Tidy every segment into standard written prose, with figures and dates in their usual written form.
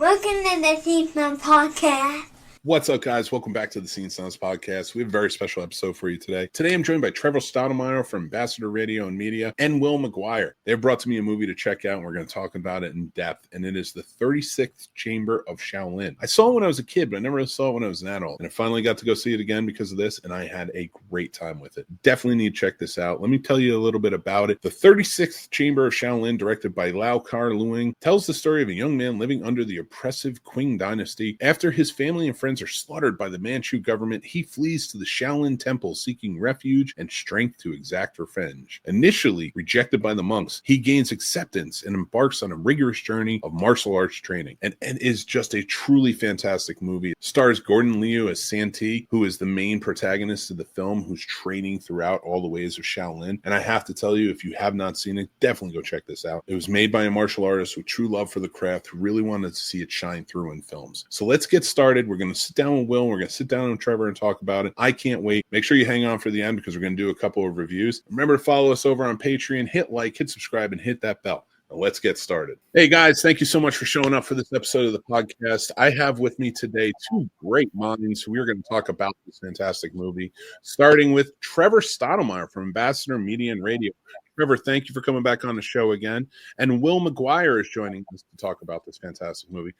Welcome to the Snobs podcast. What's up, guys? Welcome back to the Snobs podcast. We have a very special episode for you today. Today, I'm joined by Trevor Stottlemeyer from Ambassador Radio and Media and Will McGuire. They've brought to me a movie to check out, and we're going to talk about it in depth, and it is the 36th Chamber of Shaolin. I saw it when I was a kid, but I never really saw it when I was an adult, and I finally got to go see it again because of this, and I had a great time with it. Definitely need to check this out. Let me tell you a little bit about it. The 36th Chamber of Shaolin, directed by Lau Kar-Leung, tells the story of a young man living under the oppressive Qing dynasty. After his family and friends are slaughtered by the Manchu government, he flees to the Shaolin Temple seeking refuge and strength to exact revenge. Initially rejected by the monks, he gains acceptance and embarks on a rigorous journey of martial arts training, and is just a truly fantastic movie. It stars Gordon Liu as Santee, who is the main protagonist of the film, who's training throughout all the ways of Shaolin. And I have to tell you, if you have not seen it, definitely go check this out. It was made by a martial artist with true love for the craft, who really wanted to see it shine through in films. So let's get started. We're going to sit down with Will. We're going to sit down with Trevor and talk about it. I can't wait. Make sure you hang on for the end because we're going to do a couple of reviews. Remember to follow us over on Patreon. Hit like, hit subscribe, and hit that bell. Now let's get started. Hey guys, thank you so much for showing up for this episode of the podcast. I have with me today two great minds. We're going to talk about this fantastic movie, starting with Trevor Stottlemeyer from Ambassador Media and Radio. Trevor, thank you for coming back on the show again. And Will McGuire is joining us to talk about this fantastic movie,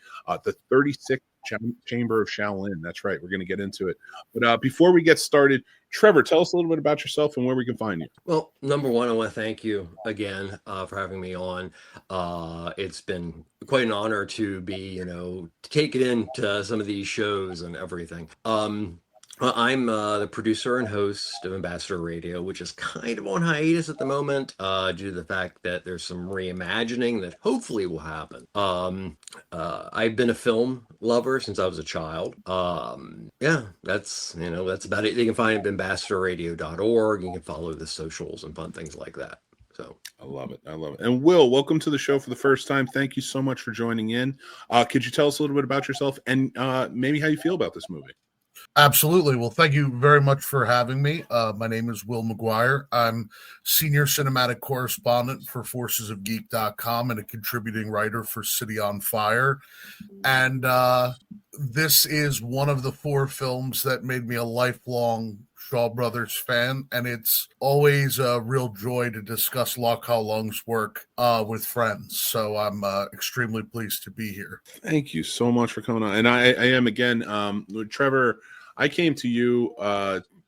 the 36th Chamber of Shaolin. That's right. We're going to get into it. But before we get started, Trevor, tell us a little bit about yourself and where we can find you. Well, number one, I want to thank you again for having me on. It's been quite an honor to be, taken into some of these shows and everything. I'm the producer and host of Ambassador Radio, which is kind of on hiatus at the moment due to the fact that there's some reimagining that hopefully will happen. I've been a film lover since I was a child. That's about it. You can find it at ambassadorradio.org. You can follow the socials and fun things like that. So I love it. And Will, welcome to the show for the first time. Thank you so much for joining in. Could you tell us a little bit about yourself and maybe how you feel about this movie? Absolutely. Well, thank you very much for having me. My name is Will McGuire. I'm senior cinematic correspondent for forcesofgeek.com and a contributing writer for City on Fire. And this is one of the four films that made me a lifelong Shaw Brothers fan, and it's always a real joy to discuss Lau Kar-Leung's work with friends. So I'm extremely pleased to be here. Thank you so much for coming on. And I am again, Trevor. I came to you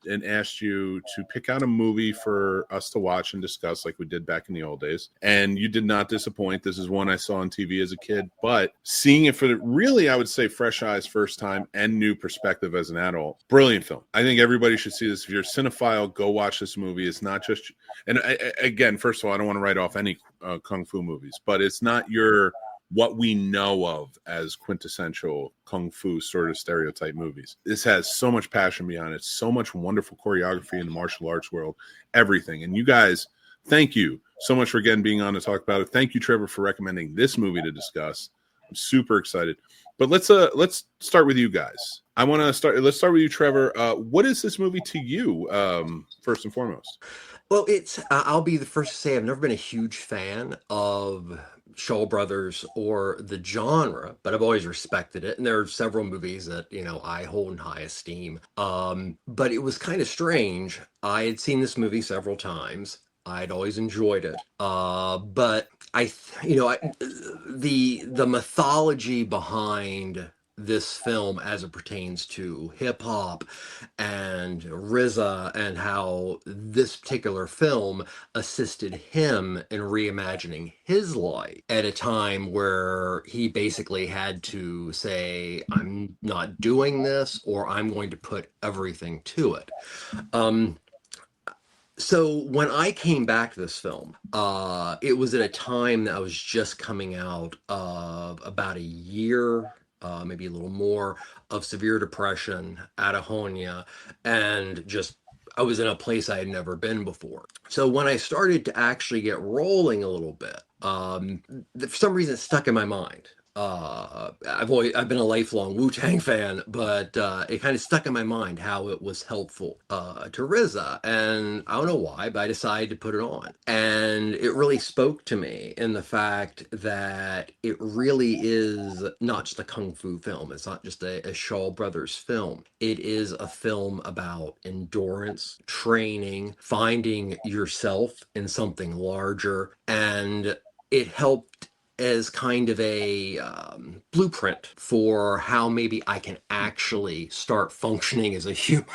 and asked you to pick out a movie for us to watch and discuss like we did back in the old days. And you did not disappoint. This is one I saw on TV as a kid, but seeing it for the really, I would say, fresh eyes first time and new perspective as an adult. Brilliant film. I think everybody should see this. If you're a cinephile, go watch this movie. It's not just, and again, first of all, I don't want to write off any Kung Fu movies, but it's not what we know of as quintessential Kung Fu sort of stereotype movies. This has so much passion behind it, so much wonderful choreography in the martial arts world, everything. And you guys, thank you so much for again being on to talk about it. Thank you, Trevor, for recommending this movie to discuss. I'm super excited. But let's start with you guys. Let's start with you, Trevor. What is this movie to you, first and foremost? Well, I'll be the first to say I've never been a huge fan of Shaw Brothers or the genre, but I've always respected it. And there are several movies that, I hold in high esteem. But it was kind of strange. I had seen this movie several times. I'd always enjoyed it. But the mythology behind this film as it pertains to hip-hop and RZA and how this particular film assisted him in reimagining his life at a time where he basically had to say, I'm not doing this, or I'm going to put everything to it. So when I came back to this film, it was at a time that I was just coming out of about a year, maybe a little more, of severe depression, atahonia, and just I was in a place I had never been before. So when I started to actually get rolling a little bit, for some reason it stuck in my mind. I've been a lifelong Wu-Tang fan, but it kind of stuck in my mind how it was helpful to RZA, and I don't know why, but I decided to put it on, and it really spoke to me in the fact that it really is not just a kung fu film. It's not just a Shaw Brothers film. It is a film about endurance, training, finding yourself in something larger, and it helped as kind of a blueprint for how maybe I can actually start functioning as a human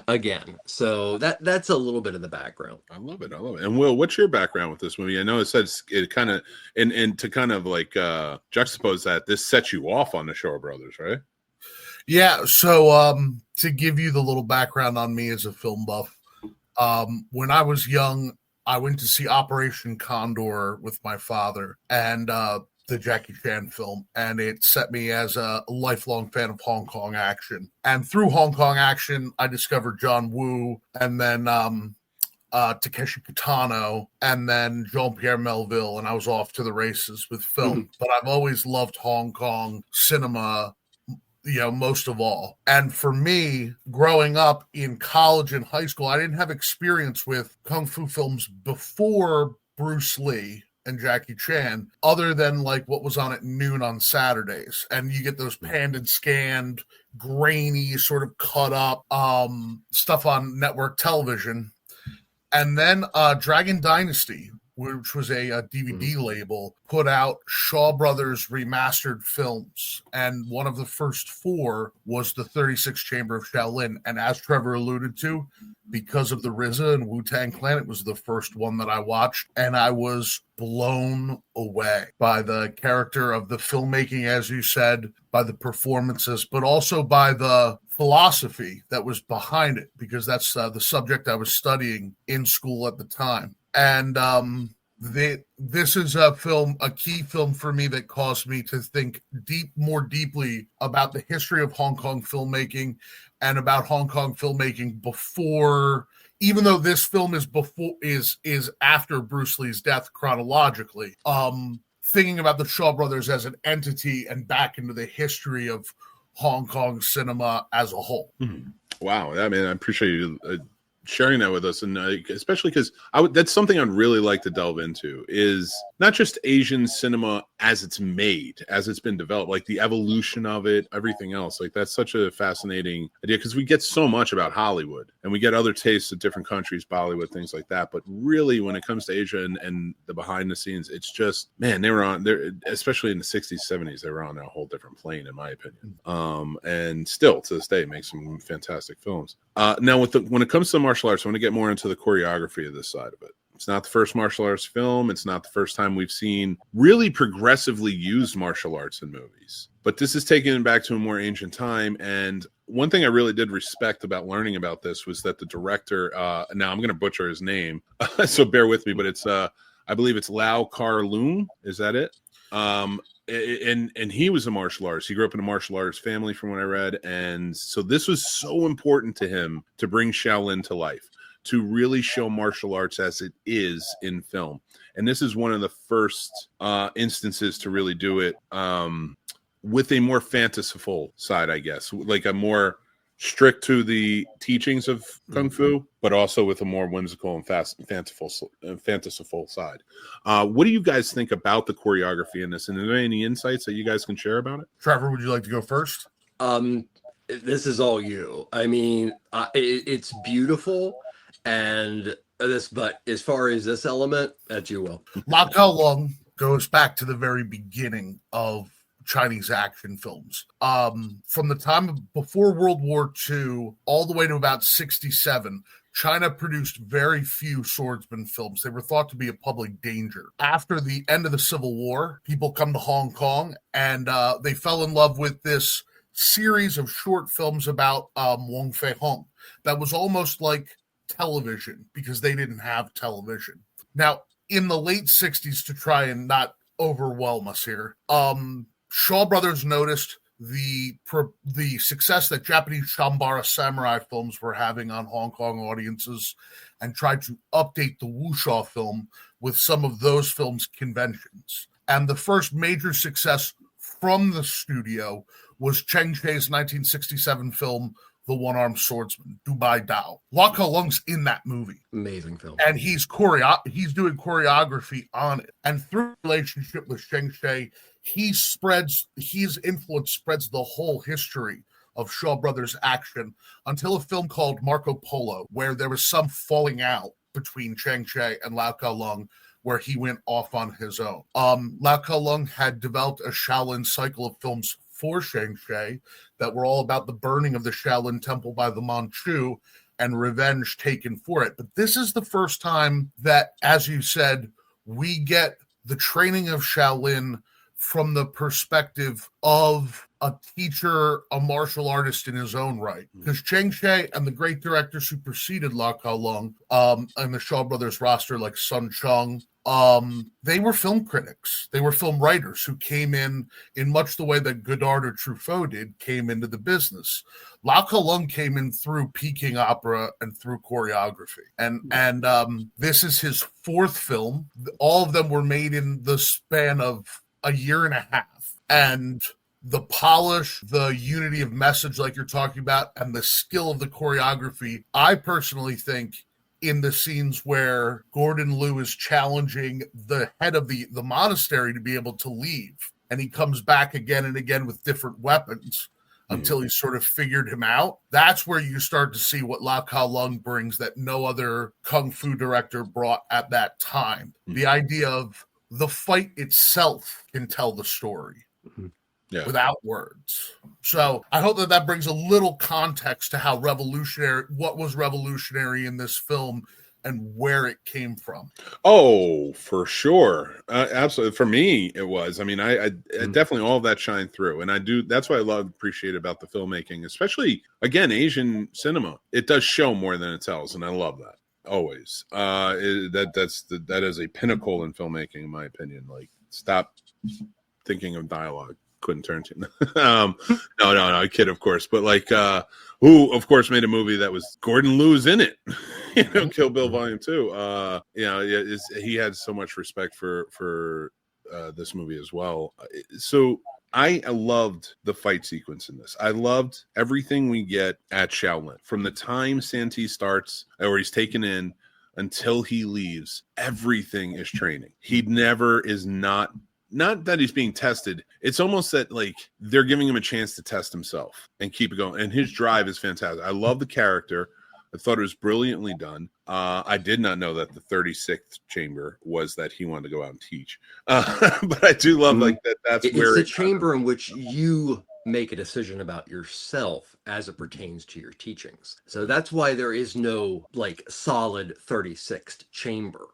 again. So that's a little bit of the background. I love it. I love it. And Will, what's your background with this movie? I know it says it kind of, and to kind of like juxtapose that, this sets you off on the Shaw Brothers, right? Yeah. So to give you the little background on me as a film buff, when I was young, I went to see Operation Condor with my father and the Jackie Chan film, and it set me as a lifelong fan of Hong Kong action. And through Hong Kong action, I discovered John Woo, and then Takeshi Kitano, and then Jean-Pierre Melville, and I was off to the races with film. But I've always loved Hong Kong cinema, most of all. And for me, growing up in college and high school, I didn't have experience with kung fu films before Bruce Lee and Jackie Chan, other than like what was on at noon on Saturdays. And you get those panned and scanned, grainy, sort of cut up stuff on network television. And then Dragon Dynasty, which was a DVD label, put out Shaw Brothers remastered films. And one of the first 4 was the 36th Chamber of Shaolin. And as Trevor alluded to, because of the RZA and Wu-Tang Clan, it was the first one that I watched. And I was blown away by the character of the filmmaking, as you said, by the performances, but also by the philosophy that was behind it, because that's the subject I was studying in school at the time. And this is a key film for me that caused me to think more deeply about the history of Hong Kong filmmaking and about Hong Kong filmmaking before, even though this film is after Bruce Lee's death chronologically, thinking about the Shaw Brothers as an entity and back into the history of Hong Kong cinema as a whole. Wow. I mean, I appreciate you sharing that with us, and especially because that's something I'd really like to delve into, is not just Asian cinema as it's made, as it's been developed, like the evolution of it, everything else. Like that's such a fascinating idea, because we get so much about Hollywood and we get other tastes of different countries, Bollywood, things like that. But really, when it comes to Asia and the behind the scenes, it's just, man, they were on there, especially in the 60s, 70s, they were on a whole different plane, in my opinion. And still to this day make some fantastic films. Now when it comes to martial arts, I want to get more into the choreography of this side of it. It's not the first martial arts film. It's not the first time we've seen really progressively used martial arts in movies. But this is taken it back to a more ancient time. And one thing I really did respect about learning about this was that the director, now I'm going to butcher his name, so bear with me, but it's, I believe it's Lau Kar Loon. Is that it? And he was a martial artist. He grew up in a martial arts family, from what I read. And so this was so important to him to bring Shaolin to life, to really show martial arts as it is in film. And this is one of the first instances to really do it with a more fanciful side, I guess, like a more strict to the teachings of Kung Fu, but also with a more whimsical and fanciful side. What do you guys think about the choreography in this? And are there any insights that you guys can share about it? Trevor, would you like to go first? This is all you. I mean, it's beautiful, and but as far as this element, that's you, Will. Ma Kao Lung goes back to the very beginning of Chinese action films. From the time before World War II all the way to about 1967, China produced very few swordsman films. They were thought to be a public danger. After the end of the Civil War, people come to Hong Kong, and they fell in love with this series of short films about Wong Fei Hung that was almost like television, because they didn't have television. Now, in the late 60s, to try and not overwhelm us here, Shaw Brothers noticed the success that Japanese Shambara samurai films were having on Hong Kong audiences, and tried to update the wuxia film with some of those films' conventions. And the first major success from the studio was Cheng Che's 1967 film, The One-Armed Swordsman, Dubai Dao. Lau Kar Leung's in that movie. Amazing film. And he's doing choreography on it. And through relationship with Cheng Che, his influence spreads the whole history of Shaw Brothers action until a film called Marco Polo, where there was some falling out between Cheng Che and Lau Kar Leung, where he went off on his own. Lau Kar Leung had developed a Shaolin cycle of films for Cheng Che that were all about the burning of the Shaolin temple by the Manchu and revenge taken for it. But this is the first time that, as you said, we get the training of Shaolin from the perspective of a teacher, a martial artist in his own right. Because Cheng Che and the great directors who preceded Lau Kar Leung and the Shaw Brothers roster, like Sun Chung, they were film critics. They were film writers who came in much the way that Godard or Truffaut did, came into the business. Lau Kar Leung came in through Peking opera and through choreography. And this is his fourth film. All of them were made in the span of a year and a half. And the polish, the unity of message like you're talking about, and the skill of the choreography, I personally think in the scenes where Gordon Liu is challenging the head of the monastery to be able to leave, and he comes back again and again with different weapons until he sort of figured him out. That's where you start to see what Lau Kar Leung brings that no other kung fu director brought at that time. The idea of the fight itself can tell the story. Without words. So I hope that brings a little context to how what was revolutionary in this film and where it came from. Oh, for sure. Absolutely. For me, it was. I mean, I definitely all of that shined through. And that's what I appreciate about the filmmaking, especially, again, Asian cinema. It does show more than it tells. And I love that. Always. That is a pinnacle in filmmaking, in my opinion. Like, stop thinking of dialogue. Quentin Tarantino. No, I kid, of course. But like, who, of course, made a movie that was Gordon Liu's in it. Kill Bill Volume 2. He had so much respect for this movie as well. So I loved the fight sequence in this. I loved everything we get at Shaolin. From the time Santee starts, or he's taken in, until he leaves, everything is training. He never is not that he's being tested. It's almost that like they're giving him a chance to test himself and keep it going. And his drive is fantastic. I love the character. I thought it was brilliantly done. I did not know that the 36th chamber was that he wanted to go out and teach. But I do love like that. That's where it's a chamber in which you make a decision about yourself as it pertains to your teachings. So that's why there is no like solid 36th chamber.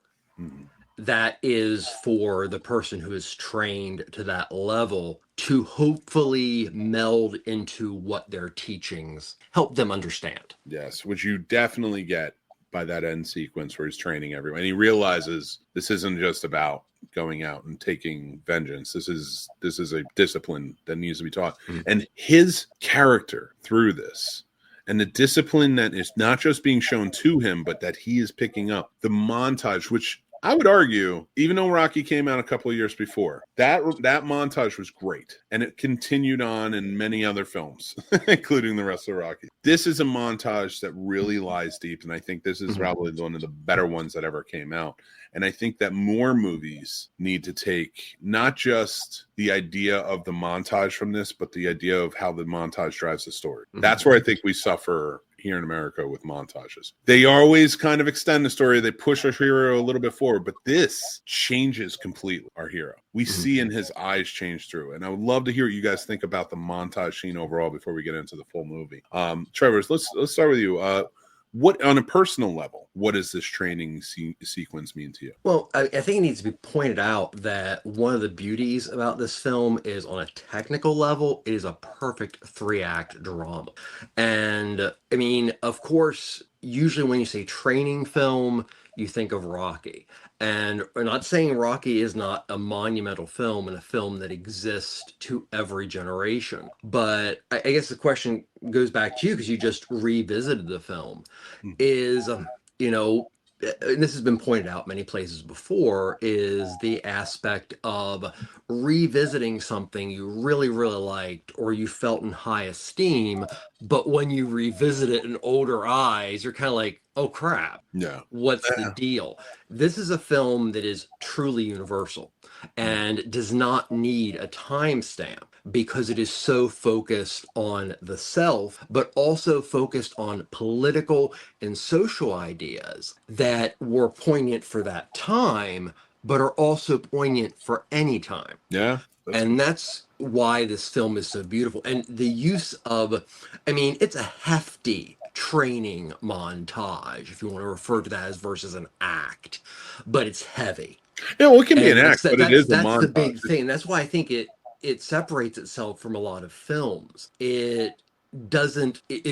That is for the person who is trained to that level to hopefully meld into what their teachings help them understand. Yes, which you definitely get by that end sequence where he's training everyone. And he realizes this isn't just about going out and taking vengeance. This is a discipline that needs to be taught. And his character through this, and the discipline that is not just being shown to him, but that he is picking up, the montage, which I would argue, even though Rocky came out a couple of years before, that montage was great. And it continued on in many other films, including the rest of Rocky. This is a montage that really lies deep. And I think this is probably one of the better ones that ever came out. And I think that more movies need to take not just the idea of the montage from this, but the idea of how the montage drives the story. That's where I think we suffer here in America with montages. They always kind of extend the story. They push our hero a little bit forward, but this changes completely our hero. We see in his eyes change through. And I would love to hear what you guys think about the montage scene overall before we get into the full movie. Trevor, let's start with you. What, on a personal level, what does this training sequence mean to you? Well, I think it needs to be pointed out that one of the beauties about this film is, on a technical level, it is a perfect 3-act drama. And I mean, of course, usually when you say training film, you think of Rocky. And we're not saying Rocky is not a monumental film and a film that exists to every generation. But I guess the question goes back to you, because you just revisited the film, is, and this has been pointed out many places before, is the aspect of revisiting something you really, really liked or you felt in high esteem, but when you revisit it in older eyes, you're kind of like, oh crap, Yeah. what's the deal? This is a film that is truly universal and does not need a timestamp because it is so focused on the self, but also focused on political and social ideas that were poignant for that time, but are also poignant for any time. Yeah. And that's why this film is so beautiful. And the use of, I mean, it's a hefty training montage, if you want to refer to that as versus an act, but it's heavy. Yeah, well, it can be an And act, but it is a that's montage. the big thing. That's why I think it separates itself from a lot of films. It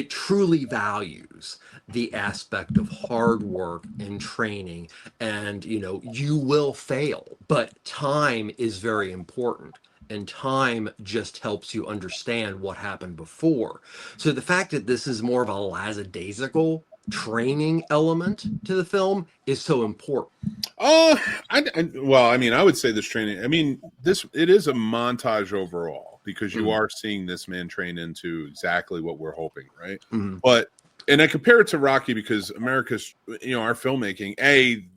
truly values the aspect of hard work and training, and you will fail, but time is very important, and time just helps you understand what happened before. So the fact that this is more of a lackadaisical training element to the film is so important. Well, I mean, I would say this training. I mean, it is a montage overall because you are seeing this man train into exactly what we're hoping, right? Mhm. But and I compare it to Rocky because America's, our filmmaking.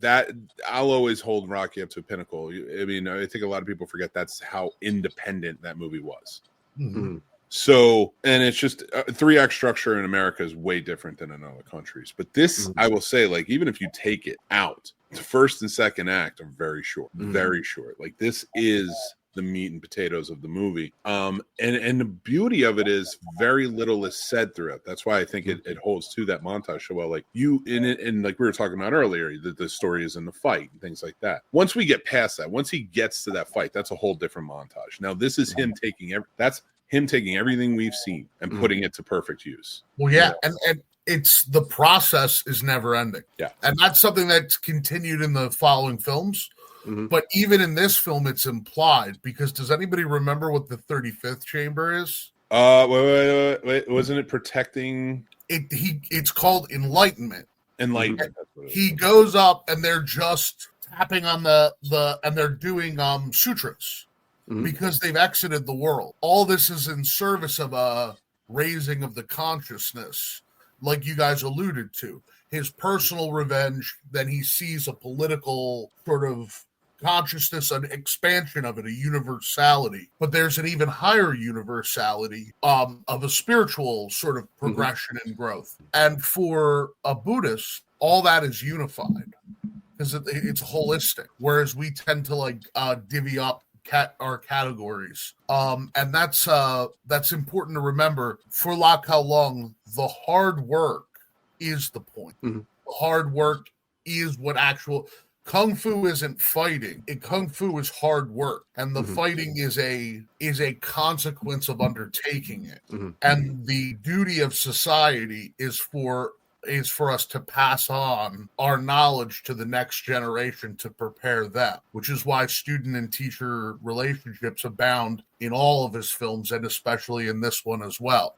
That I'll always hold Rocky up to a pinnacle. I mean, I think a lot of people forget that's how independent that movie was. Mhm. So, and it's just 3-act structure in America is way different than in other countries. But this, I will say, like, even if you take it out, the first and second act are very short, very short. Like, this is the meat and potatoes of the movie. And the beauty of it is very little is said throughout. That's why I think it holds to that montage so well. Like and like we were talking about earlier, that the story is in the fight and things like that. Once we get past that, once he gets to that fight, that's a whole different montage. Now this is him taking everything we've seen and putting it to perfect use. Well, yeah, and it's the process is never ending. Yeah, and that's something that's continued in the following films. But even in this film, it's implied because does anybody remember what the 35th chamber is? Wait. Wasn't it protecting? It's called enlightenment. Enlightenment. He goes up and they're just tapping on the and they're doing sutras because they've exited the world. All this is in service of a raising of the consciousness, like you guys alluded to. His personal revenge, then he sees a political sort of consciousness, an expansion of it, a universality. But there's an even higher universality of a spiritual sort of progression and growth. And for a Buddhist, all that is unified because it's holistic, whereas we tend to divvy up our categories. And that's important to remember. For Lak How Long, the hard work is the point. The hard work is what actual Kung Fu isn't fighting. Kung Fu is hard work, and the fighting is a consequence of undertaking it. And the duty of society is for us to pass on our knowledge to the next generation to prepare them, which is why student and teacher relationships abound in all of his films, and especially in this one as well.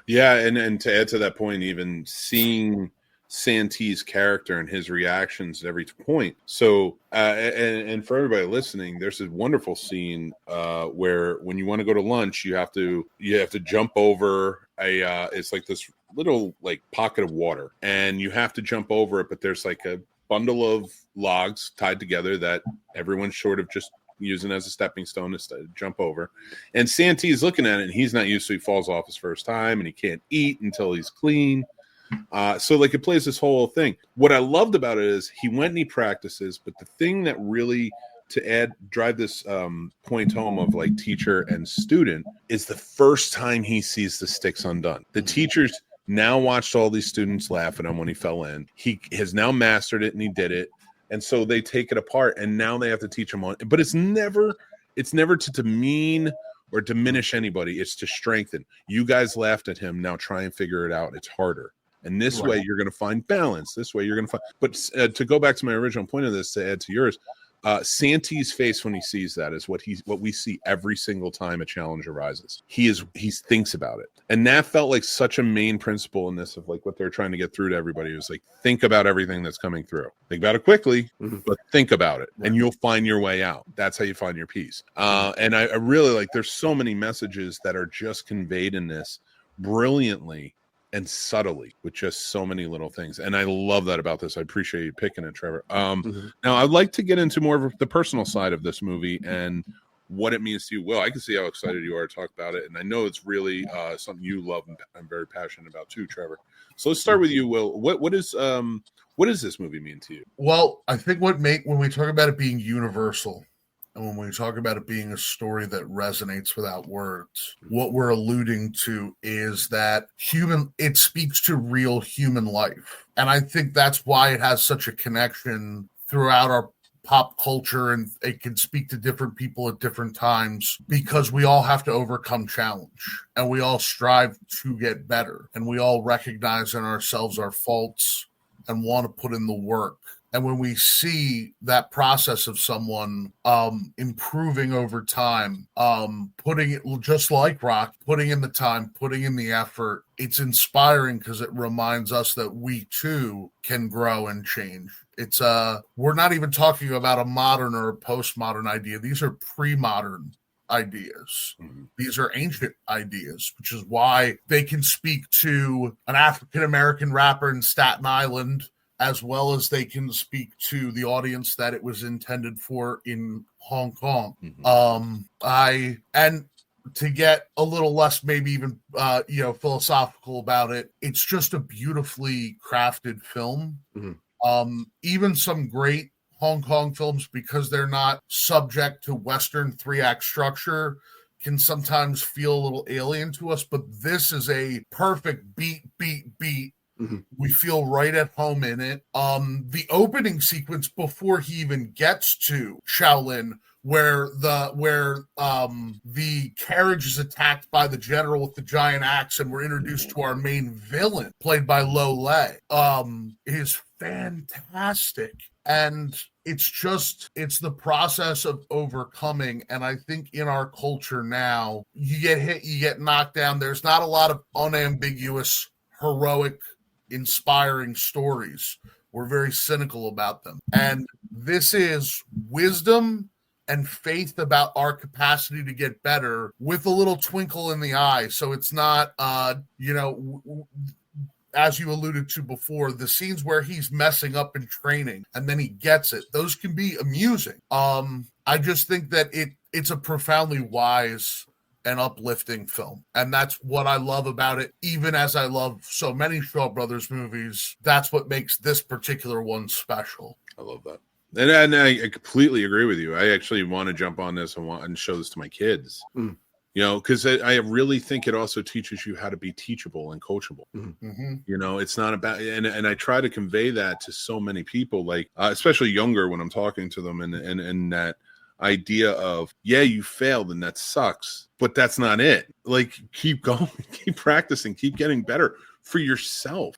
Yeah, and to add to that point, even seeing Santee's character and his reactions at every point. So, and for everybody listening, there's a wonderful scene where when you want to go to lunch, you have to jump over it's like this little like pocket of water, and you have to jump over it. But there's like a bundle of logs tied together that everyone's sort of just using as a stepping stone to jump over. And Santee's looking at it, and he's not used to. He falls off his first time, and he can't eat until he's clean. So like it plays this whole thing. What I loved about it is he went and he practices, but the thing that really drive this point home of like teacher and student is the first time he sees the sticks undone. The teachers now watched all these students laugh at him when he fell in. He has now mastered it and he did it. And so they take it apart and now they have to teach him on, but it's never to demean or diminish anybody. It's to strengthen. You guys laughed at him. Now try and figure it out. It's harder. And this way you're going to find balance. This way you're going to find, but to go back to my original point of this, to add to yours, Santi's face when he sees that is what we see every single time a challenge arises. He thinks about it, and that felt like such a main principle in this of like what they're trying to get through to everybody. It was like, think about everything that's coming through. Think about it quickly, but think about it, and you'll find your way out. That's how you find your peace. And I really like. There's so many messages that are just conveyed in this brilliantly and subtly with just so many little things, and I love that about this. I appreciate you picking it, Trevor. Now I'd like to get into more of the personal side of this movie and what it means to you. Will, I can see how excited you are to talk about it, and I know it's really something you love and I'm very passionate about too, Trevor. So let's start with you, Will. What does this movie mean to you? Well, I think when we talk about it being universal, and when we talk about it being a story that resonates without words, what we're alluding to is that it speaks to real human life. And I think that's why it has such a connection throughout our pop culture, and it can speak to different people at different times, because we all have to overcome challenge, and we all strive to get better, and we all recognize in ourselves our faults and want to put in the work. And when we see that process of someone improving over time, putting it just like Rock, putting in the time, putting in the effort, it's inspiring because it reminds us that we too can grow and change. It's we're not even talking about a modern or a postmodern idea. These are pre-modern ideas. These are ancient ideas, which is why they can speak to an African-American rapper in Staten Island, as well as they can speak to the audience that it was intended for in Hong Kong. And to get a little less, maybe even, philosophical about it, it's just a beautifully crafted film. Even some great Hong Kong films, because they're not subject to Western 3-act structure, can sometimes feel a little alien to us, but this is a perfect beat. We feel right at home in it. The opening sequence before he even gets to Shaolin, where the carriage is attacked by the general with the giant axe, and we're introduced to our main villain, played by Lo Lei, is fantastic. And it's the process of overcoming. And I think in our culture now, you get hit, you get knocked down. There's not a lot of unambiguous, heroic, inspiring stories. We're very cynical about them. And this is wisdom and faith about our capacity to get better with a little twinkle in the eye. So it's not, as you alluded to before, the scenes where he's messing up in training and then he gets it, those can be amusing. I just think that it's a profoundly wise and uplifting film, and that's what I love about it. Even as I love so many Shaw Brothers movies, that's what makes this particular one special. I love that, and I completely agree with you. I actually want to jump on this and show this to my kids. Because I really think it also teaches you how to be teachable and coachable. It's not about, and I try to convey that to so many people, like especially younger, when I'm talking to them, and that idea of, yeah, you failed and that sucks, but that's not it. Like, keep going, keep practicing, keep getting better for yourself.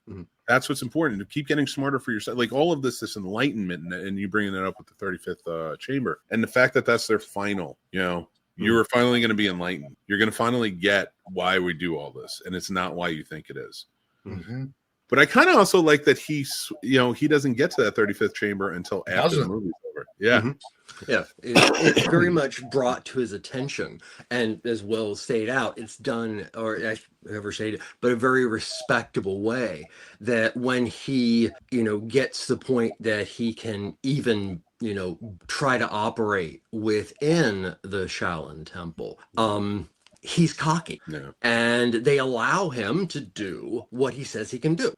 That's what's important, to keep getting smarter for yourself. Like all of this enlightenment, and you bringing it up with the 35th chamber, and the fact that that's their final, you're finally going to be enlightened. You're going to finally get why we do all this, and it's not why you think it is. But I kind of also like that he doesn't get to that 35th chamber until after the movie's over. Yeah, it's very much brought to his attention, and as Will stated out, it's done, or I never stated, but a very respectable way. That when he, gets to the point that he can even, try to operate within the Shaolin Temple, he's cocky, and they allow him to do what he says he can do.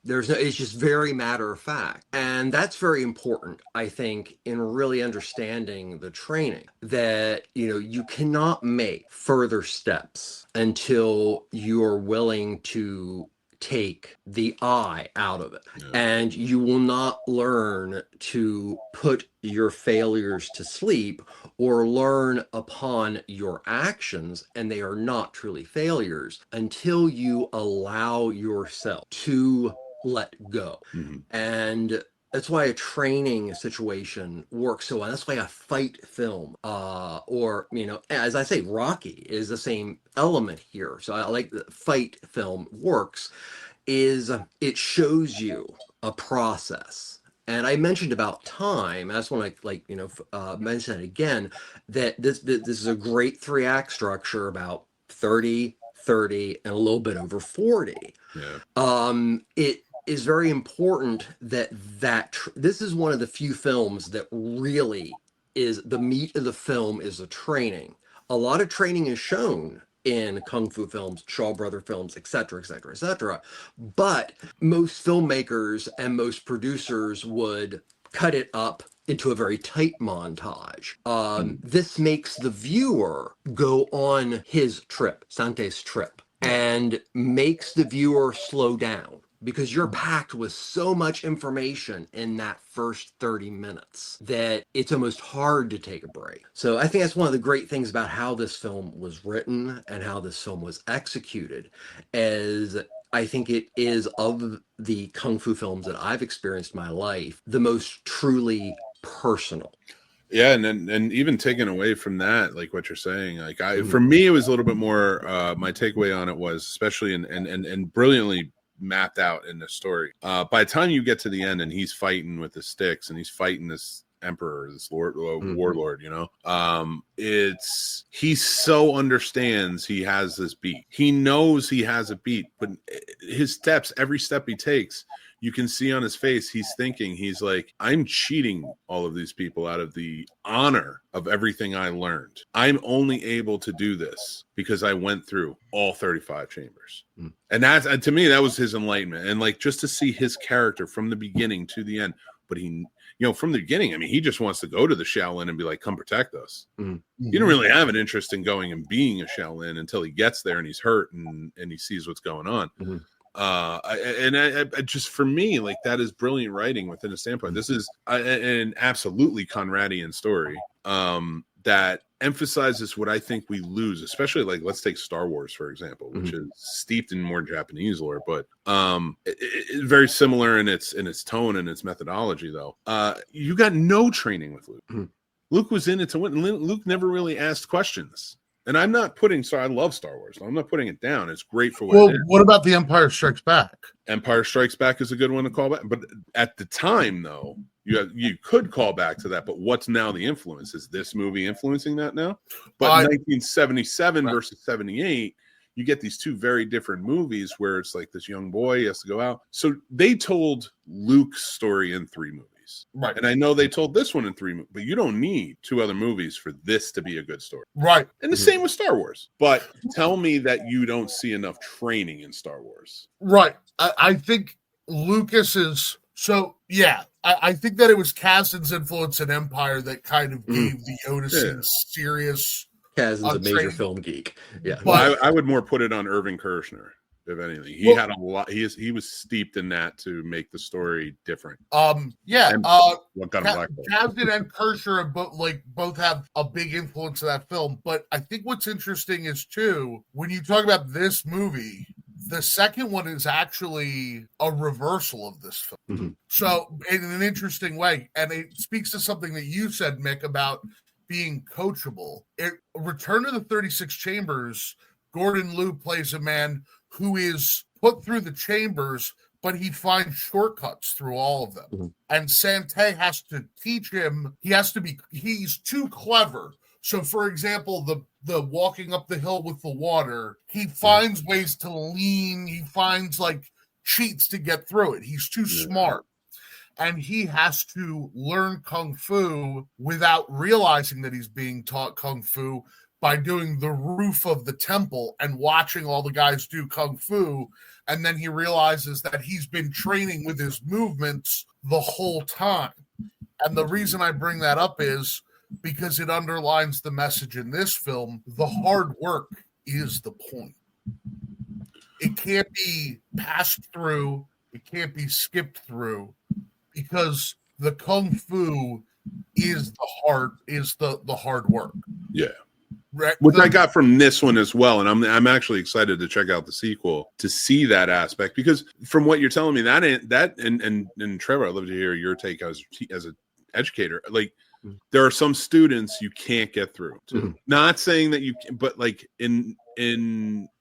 It's just very matter of fact. And that's very important, I think, in really understanding the training, that, you cannot make further steps until you're willing to take the I out of it. And you will not learn to put your failures to sleep or learn upon your actions, and they are not truly failures, until you allow yourself to let go. And That's why a training situation works so well. That's why a fight film, or, as I say, Rocky is the same element here. So I like the fight film works, is it shows you a process. And I mentioned about time. I just want to mention it again, that this is a great 3-act structure, about 30, 30, and a little bit over 40. Yeah. It is very important that this is one of the few films that really is the meat of the film is the training. A lot of training is shown in kung fu films, Shaw Brother films, etc., etc., etc. But most filmmakers and most producers would cut it up into a very tight montage. This makes the viewer go on his trip, Sante's trip, and makes the viewer slow down, because you're packed with so much information in that first 30 minutes that it's almost hard to take a break. So I think that's one of the great things about how this film was written and how this film was executed, is I think it is, of the kung fu films that I've experienced in my life, the most truly personal. Yeah, and even taken away from that, like what you're saying, like for me, it was a little bit more. My takeaway on it was, especially and brilliantly mapped out in the story. By the time you get to the end and he's fighting with the sticks and he's fighting this emperor, this warlord, he so understands he has this beat. He knows he has a beat, but his steps, every step he takes, you can see on his face, he's thinking, he's like, I'm cheating all of these people out of the honor of everything I learned. I'm only able to do this because I went through all 35 chambers. And that's, to me, that was his enlightenment. And like, just to see his character from the beginning to the end, but he, from the beginning, I mean, he just wants to go to the Shaolin and be like, come protect us. He didn't really have an interest in going and being a Shaolin until he gets there and he's hurt and he sees what's going on. I just, for me, like, that is brilliant writing within a standpoint. This is an absolutely Conradian story that emphasizes what I think we lose, especially, like, let's take Star Wars, for example, which is steeped in more Japanese lore, but it's very similar in its tone and its methodology, though. You got no training with Luke. Luke was in it to win. Luke never really asked questions. And I'm not putting, I love Star Wars. I'm not putting it down. It's great for what it is. What about The Empire Strikes Back? Empire Strikes Back is a good one to call back. But at the time, though, you could call back to that. But what's now the influence? Is this movie influencing that now? But 1977 versus 78, you get these two very different movies where it's like this young boy, he has to go out. So they told Luke's story in 3 movies. Right. And I know they told this one in 3 movies, but you don't need 2 other movies for this to be a good story. Right. And the same with Star Wars. But tell me that you don't see enough training in Star Wars. Right. I think Lucas is, so yeah, I think that it was Kasdan's influence in Empire that kind of gave the Yoda serious. Kasdan's a major film geek. Yeah. Well, I would more put it on Irving Kershner. If anything, he had a lot. He was steeped in that to make the story different. Kasdan and Kershner both have a big influence of that film. But I think what's interesting is too, when you talk about this movie, the second one is actually a reversal of this film. So in an interesting way, and it speaks to something that you said, Mick, about being coachable. Return to the 36 Chambers, Gordon Liu plays a man who is put through the chambers, but he finds shortcuts through all of them. And Sante has to teach him, he's too clever. So, for example, the walking up the hill with the water, he finds ways to lean, he finds like cheats to get through it. He's too smart. And he has to learn Kung Fu without realizing that he's being taught Kung Fu, by doing the roof of the temple and watching all the guys do Kung Fu. And then he realizes that he's been training with his movements the whole time. And the reason I bring that up is because it underlines the message in this film. The hard work is the point. It can't be passed through. It can't be skipped through, because the Kung Fu is the hard work. Yeah. which I got from this one as well, and I'm actually excited to check out the sequel to see that aspect, because from what you're telling me, and Trevor, I'd love to hear your take as an educator. Like, there are some students you can't get through to. Mm-hmm. Not saying that you, but like in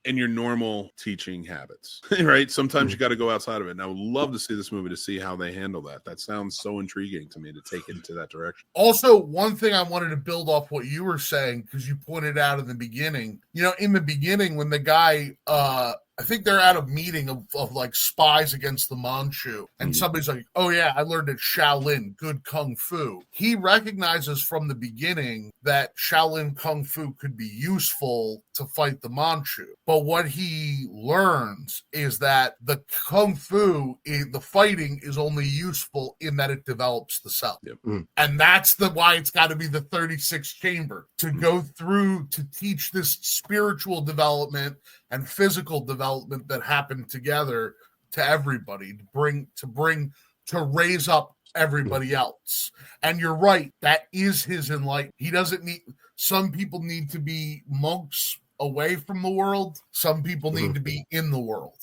your normal teaching habits, right? Sometimes you got to go outside of it. And I would love to see this movie to see how they handle that. That sounds so intriguing to me to take it into that direction. Also, one thing I wanted to build off what you were saying, because you pointed out in the beginning, in the beginning when the guy, I think they're at a meeting of like spies against the Manchu, and somebody's like, oh yeah, I learned at Shaolin, good Kung Fu. He recognizes from the beginning that Shaolin Kung Fu could be useful to fight the Manchu. But what he learns is that the Kung Fu, the fighting is only useful in that it develops the self. Yep. And that's why it's got to be the 36th chamber, to go through to teach this spiritual development and physical development that happen together to everybody, to raise up everybody else. And you're right, that is his enlightenment. He doesn't need, some people need to be monks away from the world. Some people need to be in the world.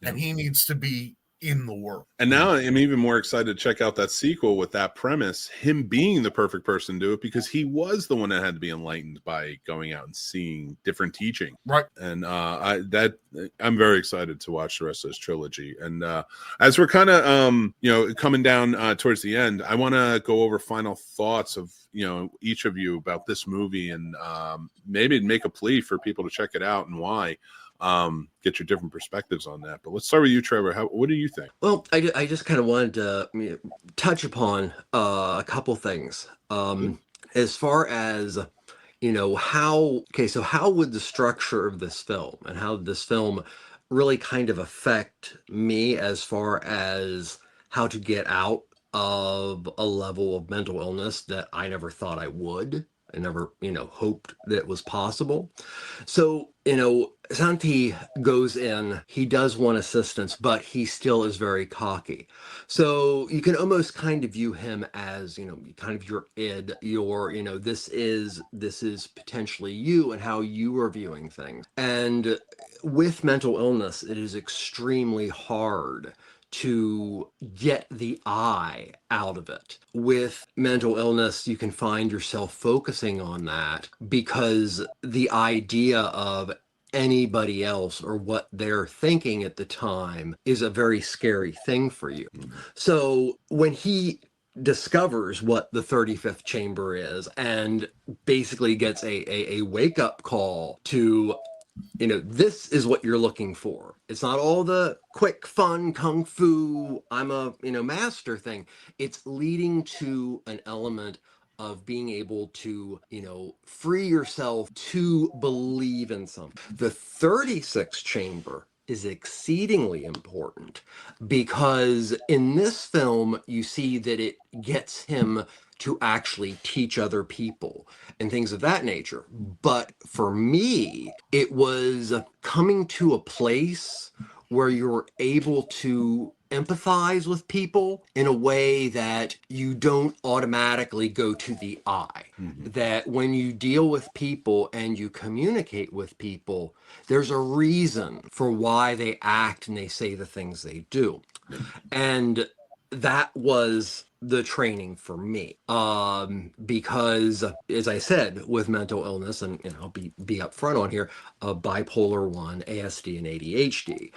And he needs to be in the world. And now I'm even more excited to check out that sequel with that premise, him being the perfect person to do it, because he was the one that had to be enlightened by going out and seeing different teaching. Right. And I'm very excited to watch the rest of this trilogy. And as we're kind of coming down towards the end, I want to go over final thoughts of each of you about this movie, and maybe make a plea for people to check it out and why. Get your different perspectives on that. But let's start with you, Trevor. What do you think? Well, I just kind of wanted to touch upon a couple things. As far as, how would the structure of this film and how this film really kind of affect me as far as how to get out of a level of mental illness that I never thought I would. I never, hoped that it was possible. So, Santi goes in, he does want assistance, but he still is very cocky. So you can almost kind of view him as, kind of your id, your, this is potentially you and how you are viewing things. And with mental illness, it is extremely hard to get the I out of it. With mental illness, you can find yourself focusing on that because the idea of anybody else or what they're thinking at the time is a very scary thing for you. So when he discovers what the 35th chamber is and basically gets a wake-up call to, this is what you're looking for. It's not all the quick, fun, kung fu, I'm a, master thing. It's leading to an element of being able to, free yourself to believe in something. The 36th chamber is exceedingly important because in this film, you see that it gets him to actually teach other people and things of that nature. But for me, it was coming to a place where you're able to empathize with people in a way that you don't automatically go to the I. That when you deal with people and you communicate with people, there's a reason for why they act and they say the things they do. And that was the training for me, because as I said, with mental illness, and I'll be upfront on here, bipolar 1, ASD, and ADHD,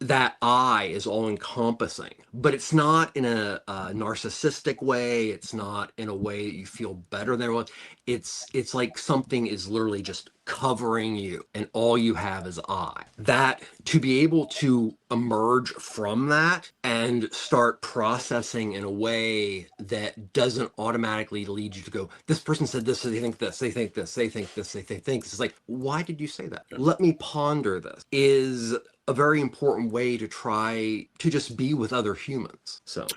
that I is all encompassing, but it's not in a narcissistic way. It's not in a way that you feel better than everyone. It's like something is literally just covering you and all you have is I. That to be able to emerge from that and start processing in a way that doesn't automatically lead you to go, this person said this, so they think this, they think this, they think this, they think this. It's like, why did you say that? Let me ponder this. Is a very important way to try to just be with other humans. So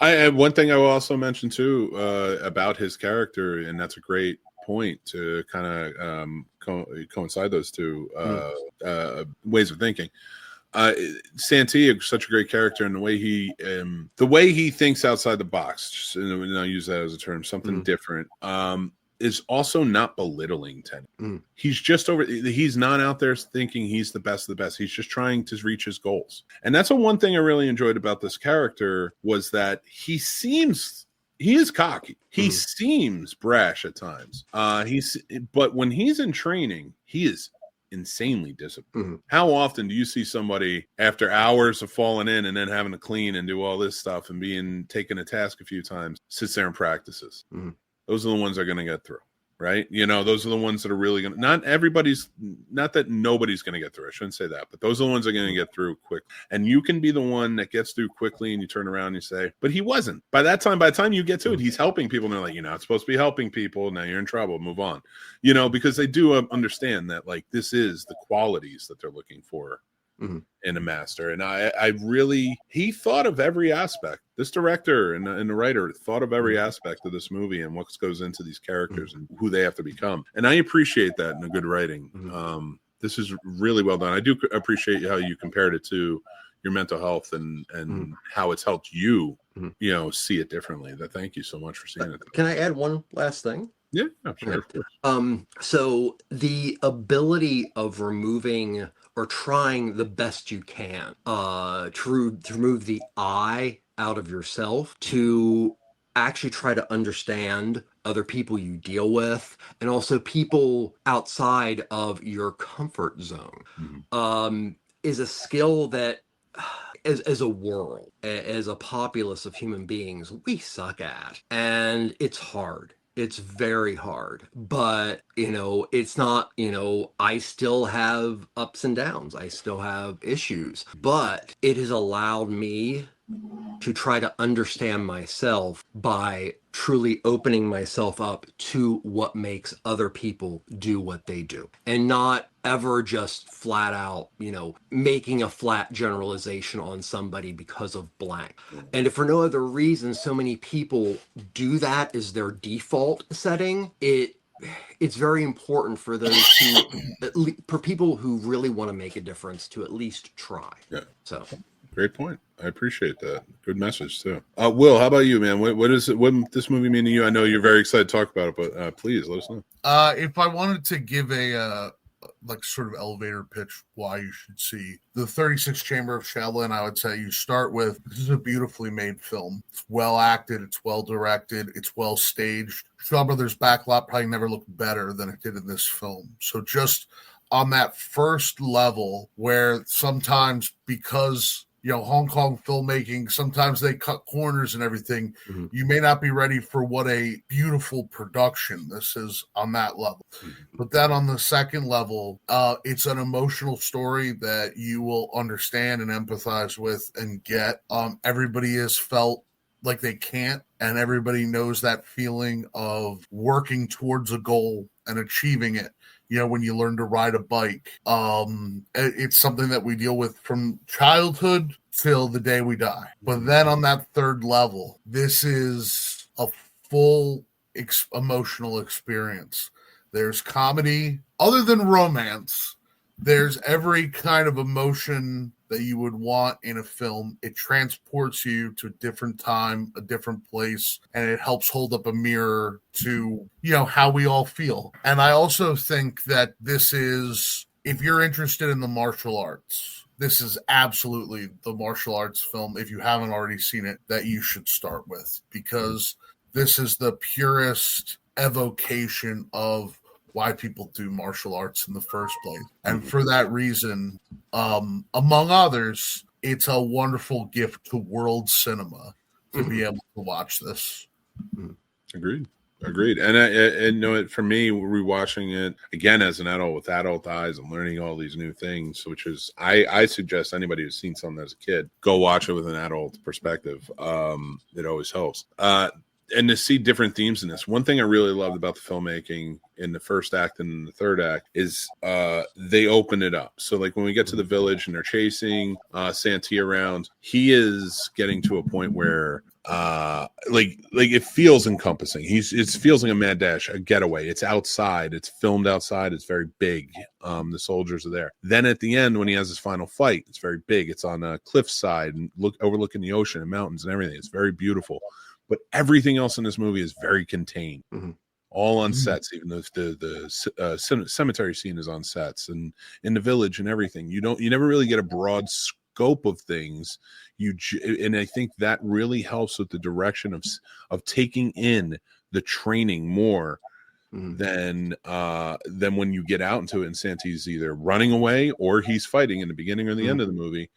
one thing I will also mention too about his character, and that's a great point to kind of coincide those two ways of thinking. Santi is such a great character, and the way he thinks outside the box, and I'll use that as a term, something different, is also not belittling Tenny. He's just he's not out there thinking he's the best of the best. He's just trying to reach his goals. And that's one thing I really enjoyed about this character, was that he is cocky. He seems brash at times. But when he's in training, he is insanely disciplined. How often do you see somebody after hours of falling in and then having to clean and do all this stuff and being taken a task a few times, sits there and practices? Those are the ones that are going to get through, right? Those are the ones that are really going to, not that nobody's going to get through. I shouldn't say that, but those are the ones that are going to get through quick. And you can be the one that gets through quickly, and you turn around and you say, but he wasn't. By the time you get to it, he's helping people. And they're like, you're not supposed to be helping people. Now you're in trouble. Move on. Because they do understand that, like, this is the qualities that they're looking for in a master. And he thought of every aspect. This director and the writer thought of every aspect of this movie and what goes into these characters and who they have to become. And I appreciate that in a good writing. This is really well done. I do appreciate how you compared it to your mental health and how it's helped you, see it differently. Thank you so much for seeing it. Can I add one last thing? Yeah, sure. So the ability of removing or trying the best you can to remove the I out of yourself, to actually try to understand other people you deal with, and also people outside of your comfort zone, is a skill that as a world, as a populace of human beings, we suck at. And it's hard. It's very hard, but it's not, I still have ups and downs. I still have issues, but it has allowed me to try to understand myself by truly opening myself up to what makes other people do what they do, and not ever just flat out, making a flat generalization on somebody because of blank. And if for no other reason, so many people do that as their default setting, it's very important for those for people who really want to make a difference to at least try. Yeah. So. Great point. I appreciate that. Good message too. Will, how about you, man? What this movie mean to you? I know you're very excited to talk about it, but please let us know. If I wanted to give a sort of elevator pitch why you should see the 36th Chamber of Shaolin, I would say you start with, this is a beautifully made film. It's well acted, it's well directed, it's well staged. Shaw Brothers' backlot probably never looked better than it did in this film. So just on that first level, where sometimes, because Hong Kong filmmaking, sometimes they cut corners and everything. You may not be ready for what a beautiful production this is on that level. But then on the second level, it's an emotional story that you will understand and empathize with and get. Everybody has felt like they can't, and everybody knows that feeling of working towards a goal and achieving it. When you learn to ride a bike, it's something that we deal with from childhood till the day we die. But then on that third level, this is a full emotional experience. There's comedy, other than romance. There's every kind of emotion that you would want in a film. It transports you to a different time, a different place, and it helps hold up a mirror to, how we all feel. And I also think that this is, if you're interested in the martial arts, this is absolutely the martial arts film, if you haven't already seen it, that you should start with, because this is the purest evocation of why people do martial arts in the first place. And for that reason, among others, it's a wonderful gift to world cinema to be able to watch this. Agreed. And for me, rewatching it again as an adult with adult eyes and learning all these new things, which is, I suggest anybody who's seen something as a kid, go watch it with an adult perspective. It always helps. And to see different themes in this. One thing I really loved about the filmmaking in the first act and the third act is they open it up. So like when we get to the village and they're chasing Santee around, he is getting to a point where like it feels encompassing. It feels like a mad dash, a getaway. It's outside. It's filmed outside. It's very big. The soldiers are there. Then at the end, when he has his final fight, it's very big. It's on a cliffside and overlooking the ocean and mountains and everything. It's very beautiful. But everything else in this movie is very contained. all on sets. Even though the cemetery scene is on sets and in the village and everything, you never really get a broad scope of things. And I think that really helps with the direction of taking in the training more than when you get out into it and Santi's either running away or he's fighting in the beginning or the end of the movie.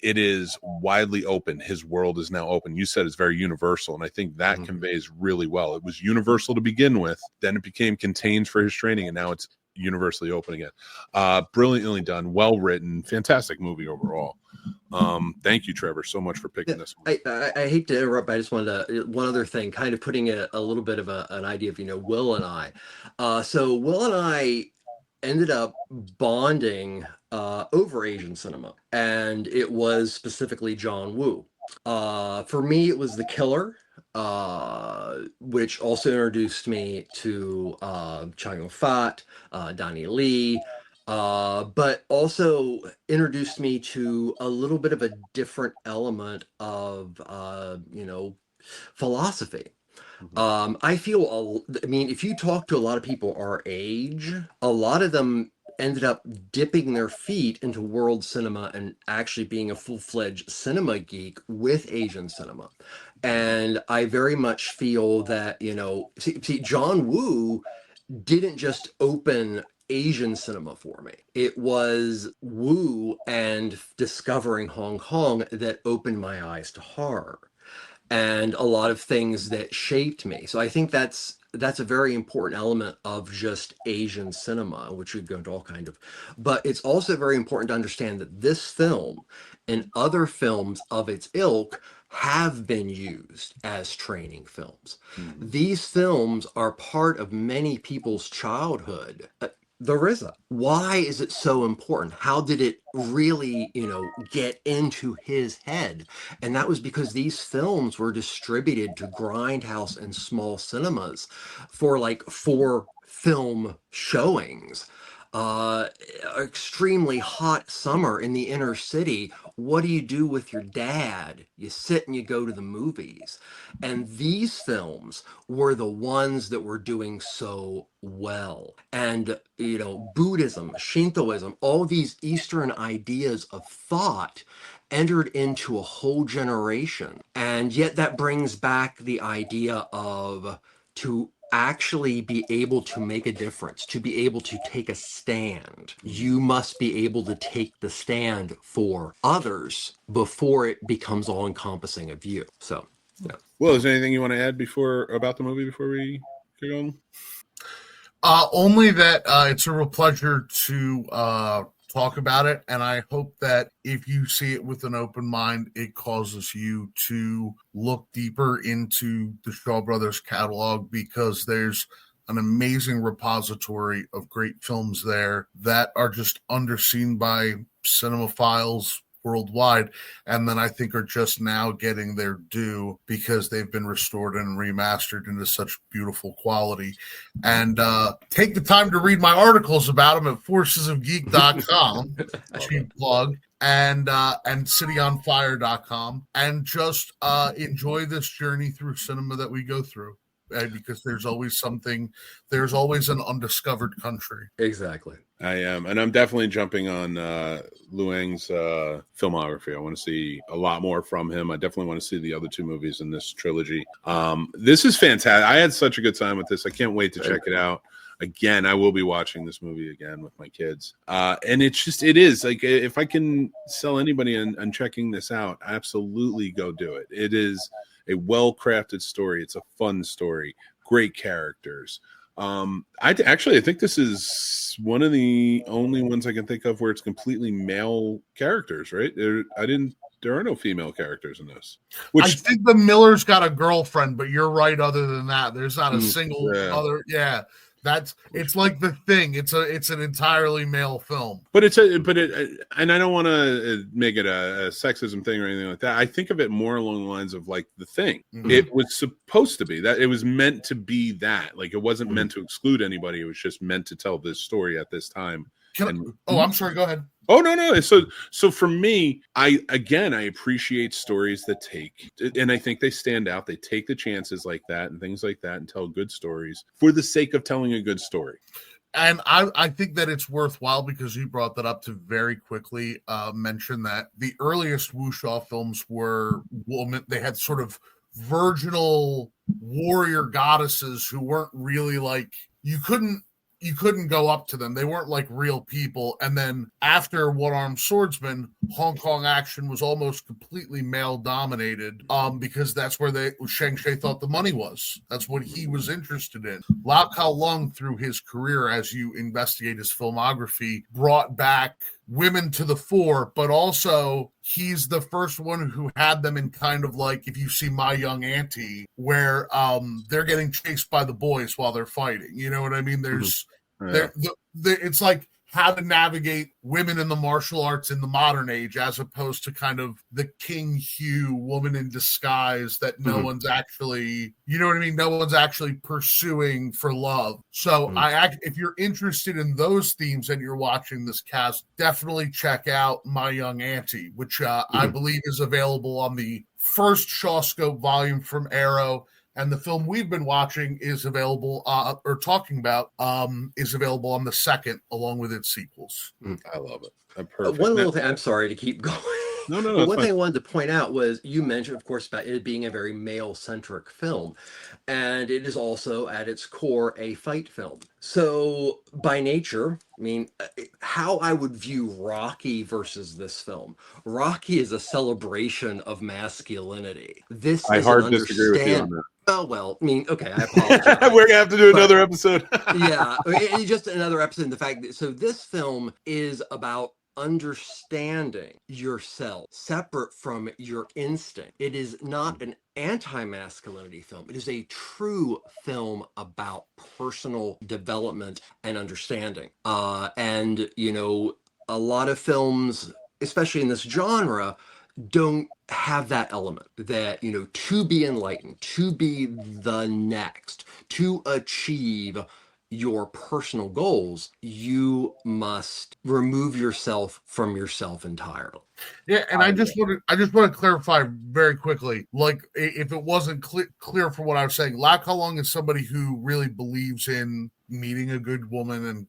It is widely open. His world is now open. You said it's very universal, and I think that conveys really well. It was universal to begin with, then it became contained for his training, and now it's universally open again. Brilliantly done, well written, fantastic movie overall. Thank you, Trevor, so much for picking this one. I hate to interrupt, but I just wanted to one other thing, kind of putting a little bit of an idea of Will and I. So Will and I ended up bonding over Asian cinema, and it was specifically John Woo. For me, it was The Killer, which also introduced me to Chow Yun-fat, Donnie Lee, but also introduced me to a little bit of a different element of philosophy. I feel, if you talk to a lot of people our age, a lot of them ended up dipping their feet into world cinema and actually being a full-fledged cinema geek with Asian cinema. And I very much feel that, see, John Woo didn't just open Asian cinema for me. It was Woo and discovering Hong Kong that opened my eyes to horror and a lot of things that shaped me. So I think that's a very important element of just Asian cinema, which would go into all kind of, but it's also very important to understand that this film and other films of its ilk have been used as training films. These films are part of many people's childhood. The RZA. Why is it so important? How did it really, get into his head? And that was because these films were distributed to grindhouse and small cinemas for like 4 film showings. Extremely hot summer in the inner city. What do you do with your dad? You sit and you go to the movies. And these films were the ones that were doing so well. And, Buddhism, Shintoism, all these Eastern ideas of thought entered into a whole generation. And yet that brings back the idea of to actually be able to make a difference, to be able to take a stand. You must be able to take the stand for others before it becomes all-encompassing of you. So, yeah. Well, is there anything you want to add about the movie before we get on? Only that it's a real pleasure to talk about it, and I hope that if you see it with an open mind, it causes you to look deeper into the Shaw Brothers catalog, because there's an amazing repository of great films there that are just underseen by cinemaphiles worldwide, and then I think are just now getting their due because they've been restored and remastered into such beautiful quality. And take the time to read my articles about them at forcesofgeek.com, cheap plug, and cityonfire.com, and just enjoy this journey through cinema that we go through. Because there's always an undiscovered country. Exactly. I am, and I'm definitely jumping on Luang's filmography. I want to see a lot more from him. I definitely want to see the other 2 movies in this trilogy. This is fantastic. I had such a good time with this. I can't wait to check it out. Again, I will be watching this movie again with my kids. And it is like, if I can sell anybody on checking this out, absolutely go do it. It is a well-crafted story. It's a fun story. Great characters. I think this is one of the only ones I can think of where it's completely male characters, right? There are no female characters in this. I think the Miller's got a girlfriend, but you're right. Other than that, there's not a single other. Yeah. It's like The Thing. It's an entirely male film. But and I don't want to make it a sexism thing or anything like that. I think of it more along the lines of like The Thing. Mm-hmm. It was supposed to be that. It was meant to be that. Like, it wasn't meant to exclude anybody. It was just meant to tell this story at this time. I'm sorry. Go ahead. Oh no. So for me, I appreciate stories that take, and I think they stand out. They take the chances like that and things like that and tell good stories for the sake of telling a good story. And I think that it's worthwhile because you brought that up to very quickly mention that the earliest wuxia films were women. They had sort of virginal warrior goddesses who weren't really like, you couldn't go up to them. They weren't like real people. And then after One-Armed Swordsman, Hong Kong action was almost completely male dominated because that's where Shang Shi thought the money was. That's what he was interested in. Lau Kao Lung, through his career, as you investigate his filmography, brought back women to the fore, but also he's the first one who had them in kind of like, if you see My Young Auntie, where they're getting chased by the boys while they're fighting. You know what I mean? There's it's like how to navigate women in the martial arts in the modern age, as opposed to kind of the King Hugh woman in disguise that no one's actually, you know what I mean? No one's actually pursuing for love. So if you're interested in those themes and you're watching this cast, definitely check out My Young Auntie, which I believe is available on the first Shawscope volume from Arrow. And the film we've been watching is available, or talking about, is available on the second, along with its sequels. I love it. Perfect. One little thing, I'm sorry to keep going. No. One thing I wanted to point out was you mentioned, of course, about it being a very male-centric film. And it is also, at its core, a fight film. So, by nature, I mean, how I would view Rocky versus this film. Rocky is a celebration of masculinity. This I is hard disagree with you on that. Oh, well, I mean, okay, I apologize. We're going to have to do another episode. Yeah, just another episode in the fact that, so this film is about understanding yourself separate from your instinct. It is not an anti-masculinity film. It is a true film about personal development and understanding. And, you know, a lot of films, especially in this genre, don't have that element that, you know, to be enlightened, to be the next, to achieve your personal goals, you must remove yourself from yourself entirely. Yeah, and I just want to clarify very quickly, like if it wasn't clear from what I was saying, Lau Kao Lung is somebody who really believes in meeting a good woman and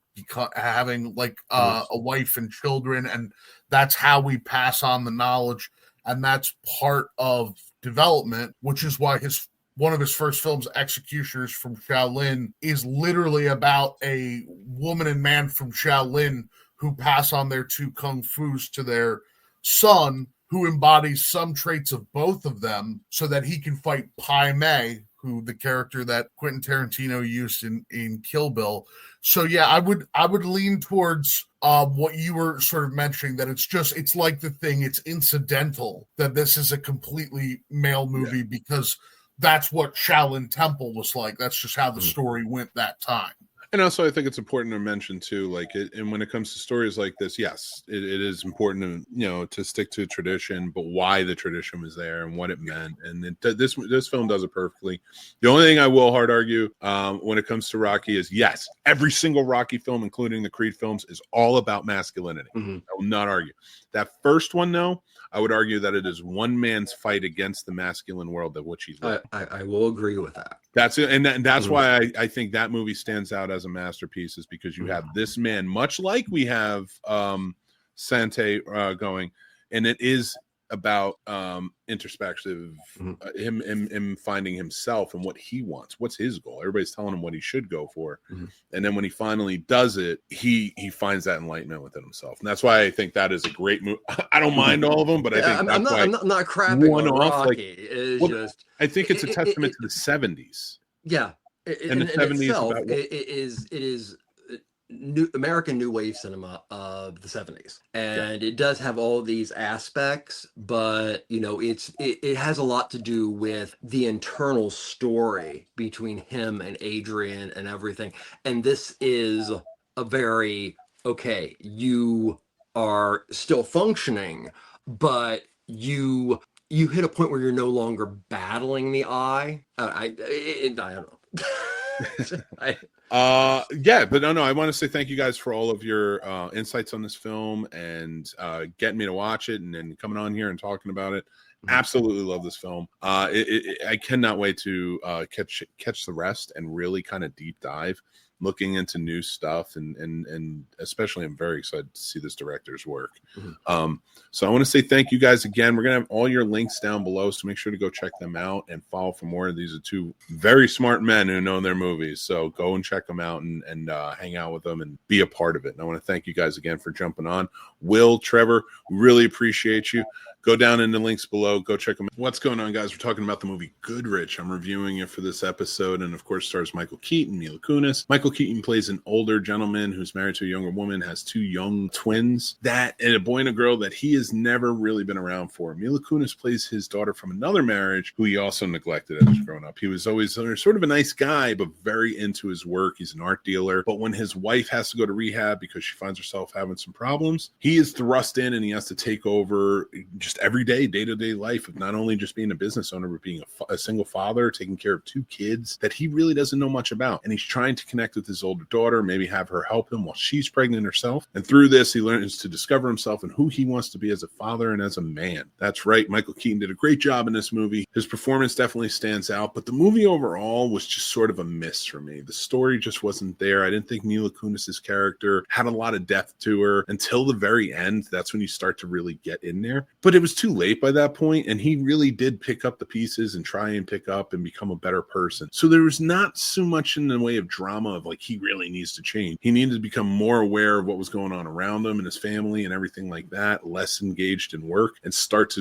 having like a wife and children, and that's how we pass on the knowledge, and that's part of development, which is why one of his first films, Executioners from Shaolin, is literally about a woman and man from Shaolin who pass on their two kung fus to their son, who embodies some traits of both of them so that he can fight Pai Mei, who the character that Quentin Tarantino used in Kill Bill. So yeah, I would lean towards what you were sort of mentioning, that it's like The Thing, it's incidental that this is a completely male movie because that's what Shaolin Temple was like. That's just how the story went that time. And also, I think it's important to mention too, like, and when it comes to stories like this, yes, it is important to, you know, to stick to tradition, but why the tradition was there and what it meant. And this film does it perfectly. The only thing I will hard argue when it comes to Rocky is, yes, every single Rocky film, including the Creed films, is all about masculinity. I will not argue. That first one, though, I would argue that it is one man's fight against the masculine world of which he's living. I will agree with that. That's it, and that's why I think that movie stands out as a masterpiece, is because you have this man, much like we have Sante going, and it is about introspective, him finding himself and what he wants, what's his goal. Everybody's telling him what he should go for, and then when he finally does it, he finds that enlightenment within himself, and that's why I think that is a great movie. I don't mind all of them, but I think I'm not crapping on Rocky. I think it's a testament to the 70s. Yeah, and the 70s itself, about it is American New Wave cinema of the 70s, and it does have all these aspects, but you know, it has a lot to do with the internal story between him and Adrian and everything. And this is a very, okay, you are still functioning, but you hit a point where you're no longer battling the eye. I don't know. Yeah, but no, I want to say thank you guys for all of your insights on this film and getting me to watch it and then coming on here and talking about it. Absolutely love this film. I cannot wait to catch the rest and really kind of deep dive, looking into new stuff, and especially I'm very excited to see this director's work. So I want to say thank you guys again. We're gonna have all your links down below, so make sure to go check them out and follow for more. These are two very smart men who know their movies, so go and check them out and hang out with them and be a part of it. And I want to thank you guys again for jumping on. Will, Trevor, really appreciate you. Go down in the links below. Go check them out. What's going on, guys? We're talking about the movie Goodrich. I'm reviewing it for this episode, and of course stars Michael Keaton, Mila Kunis. Michael Keaton plays an older gentleman who's married to a younger woman, has two young twins, and a boy and a girl that he has never really been around for. Mila Kunis plays his daughter from another marriage who he also neglected as growing up. He was always sort of a nice guy, but very into his work. He's an art dealer. But when his wife has to go to rehab because she finds herself having some problems, he is thrust in and he has to take over just everyday, day-to-day life of not only just being a business owner, but being a single father, taking care of two kids that he really doesn't know much about. And he's trying to connect with his older daughter, maybe have her help him while she's pregnant herself. And through this, he learns to discover himself and who he wants to be as a father and as a man. That's right. Michael Keaton did a great job in this movie. His performance definitely stands out, but the movie overall was just sort of a miss for me. The story just wasn't there. I didn't think Mila Kunis's character had a lot of depth to her until the very end. That's when you start to really get in there. But it was too late by that point, and he really did pick up the pieces and try and pick up and become a better person. So there was not so much in the way of drama of like he really needs to change. He needed to become more aware of what was going on around him and his family and everything like that, less engaged in work, and start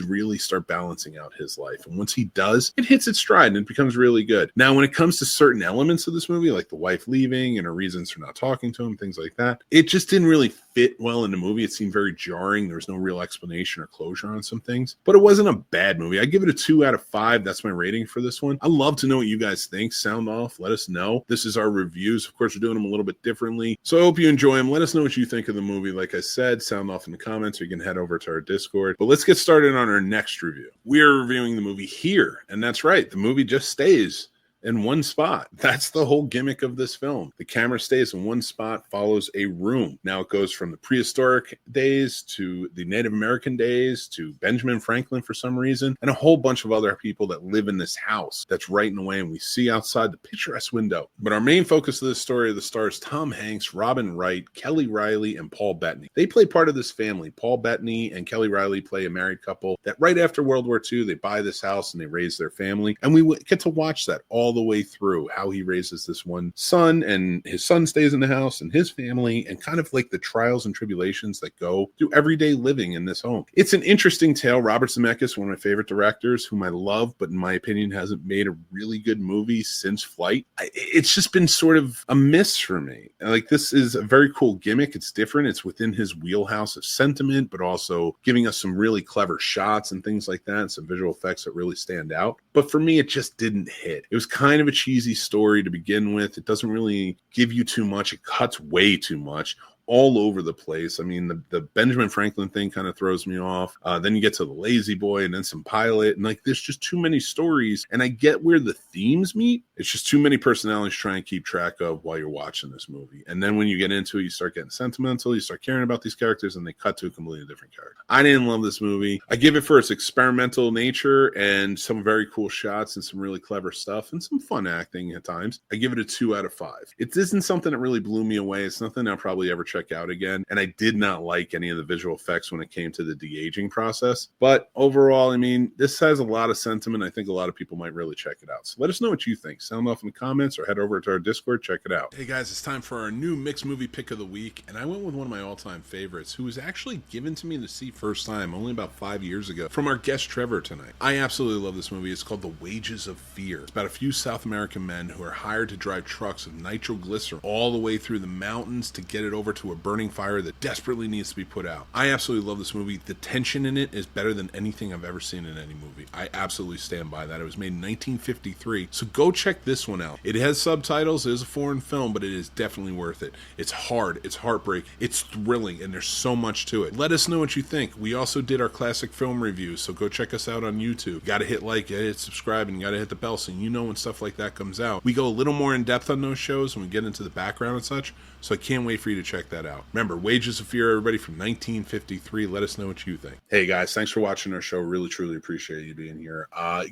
balancing out his life. And once he does, it hits its stride and it becomes really good. Now, when it comes to certain elements of this movie, like the wife leaving and her reasons for not talking to him, things like that, it just didn't really fit well in the movie. It seemed very jarring. There was no real explanation or closure on some things, but it wasn't a bad movie. I give it a 2 out of 5. That's my rating for this one. I'd love to know what you guys think. Sound off. Let us know. This is our reviews. Of course, we're doing them a little bit differently, so I hope you enjoy them. Let us know what you think of the movie. Like I said, sound off in the comments, or you can head over to our Discord. But let's get started on our next review. We are reviewing the movie Here, and that's right. The movie just stays in one spot. That's the whole gimmick of this film. The camera stays in one spot, follows a room. Now it goes from the prehistoric days to the Native American days to Benjamin Franklin for some reason, and a whole bunch of other people that live in this house that's right in the way, and we see outside the picturesque window. But our main focus of this story are the stars Tom Hanks, Robin Wright, Kelly Riley, and Paul Bettany. They play part of this family. Paul Bettany and Kelly Riley play a married couple that right after World War II, they buy this house and they raise their family, and we get to watch that all the way through, how he raises this one son, and his son stays in the house and his family, and kind of like the trials and tribulations that go through everyday living in this home. It's an interesting tale. Robert Zemeckis, one of my favorite directors, whom I love, but in my opinion hasn't made a really good movie since Flight. It's just been sort of a miss for me. Like, this is a very cool gimmick. It's different. It's within his wheelhouse of sentiment, but also giving us some really clever shots and things like that, and some visual effects that really stand out. But for me, it just didn't hit. It was kind of a cheesy story to begin with. It doesn't really give you too much. It cuts way too much, all over the place. I mean, the Benjamin Franklin thing kind of throws me off. Then you get to the Lazy Boy and then some pilot, and like there's just too many stories, and I get where the themes meet. It's just too many personalities trying to keep track of while you're watching this movie. And then when you get into it, you start getting sentimental, you start caring about these characters, and they cut to a completely different character. I didn't love this movie. I give it for its experimental nature and some very cool shots and some really clever stuff and some fun acting at times. I give it a 2 out of 5. It isn't something that really blew me away. It's nothing I'll probably ever check out again, and I did not like any of the visual effects when it came to the de-aging process. But overall, I mean, this has a lot of sentiment. I think a lot of people might really check it out. So let us know what you think. Sound off in the comments or head over to our Discord, check it out. Hey guys, it's time for our new mixed movie pick of the week, and I went with one of my all-time favorites, who was actually given to me to see first time only about 5 years ago from our guest Trevor tonight. I absolutely love this movie. It's called The Wages of Fear. It's about a few South American men who are hired to drive trucks of nitroglycerin all the way through the mountains to get it over to to a burning fire that desperately needs to be put out. I absolutely love this movie. The tension in it is better than anything I've ever seen in any movie. I absolutely stand by that. It was made in 1953, so go check this one out. It has subtitles, it is a foreign film, but it is definitely worth it. It's hard, it's heartbreaking, it's thrilling, and there's so much to it. Let us know what you think. We also did our classic film reviews, so go check us out on YouTube. You gotta hit like, you gotta hit subscribe, and you gotta hit the bell so you know when stuff like that comes out. We go a little more in depth on those shows when we get into the background and such, so I can't wait for you to check that out. Remember, Wages of Fear, everybody, from 1953. Let us know what you think. Hey guys, thanks for watching our show. Really, truly appreciate you being here.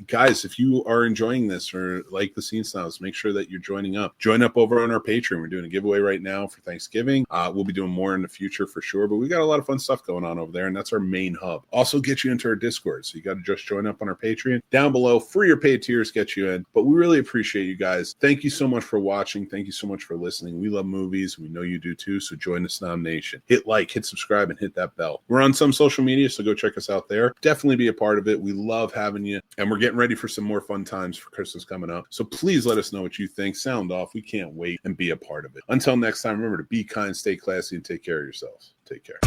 Guys, if you are enjoying this or like the Scene Snobs, make sure that you're joining up. Join up over on our Patreon. We're doing a giveaway right now for Thanksgiving. We'll be doing more in the future for sure, but we got a lot of fun stuff going on over there, and that's our main hub. Also get you into our Discord, so you got to just join up on our Patreon. Down below, free or paid tiers get you in, but we really appreciate you guys. Thank you so much for watching. Thank you so much for listening. We love movies. We know you do too, so join the Snob Nation. Hit like, hit subscribe, and hit that bell. We're on some social media, so go check us out there. Definitely be a part of it. We love having you, and we're getting ready for some more fun times for Christmas coming up, so please let us know what you think. Sound off. We can't wait, and be a part of it. Until next time, remember to be kind, stay classy, and take care of yourselves. Take care.